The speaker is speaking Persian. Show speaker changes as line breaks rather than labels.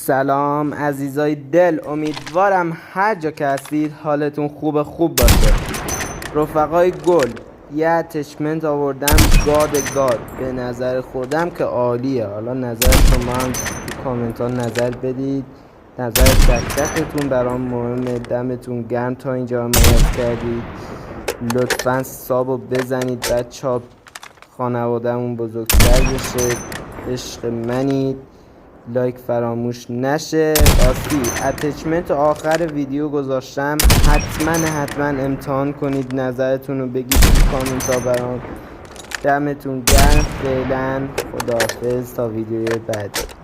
سلام عزیزای دل، امیدوارم هر جا که هستید حالتون خوب باشه. رفقای گل، یه اتچمنت آوردم گاد به نظر خودم که عالیه. حالا نظر شما هم تو کامنت ها نظر بدید. نظر دقیقتون برام مهمه. دمتون گرم تا اینجا حمایت کردید. لطفا سابو بزنید بچه ها، خانواده‌مون بزرگتر بشه. عشق منید. لایک فراموش نشه. راستی اتچمنت آخر ویدیو گذاشتم، حتما امتحان کنید، نظرتون رو بگید تو کامنت ها برام. دمتون گرم. فعلا خداحافظ تا ویدیوی بعدی.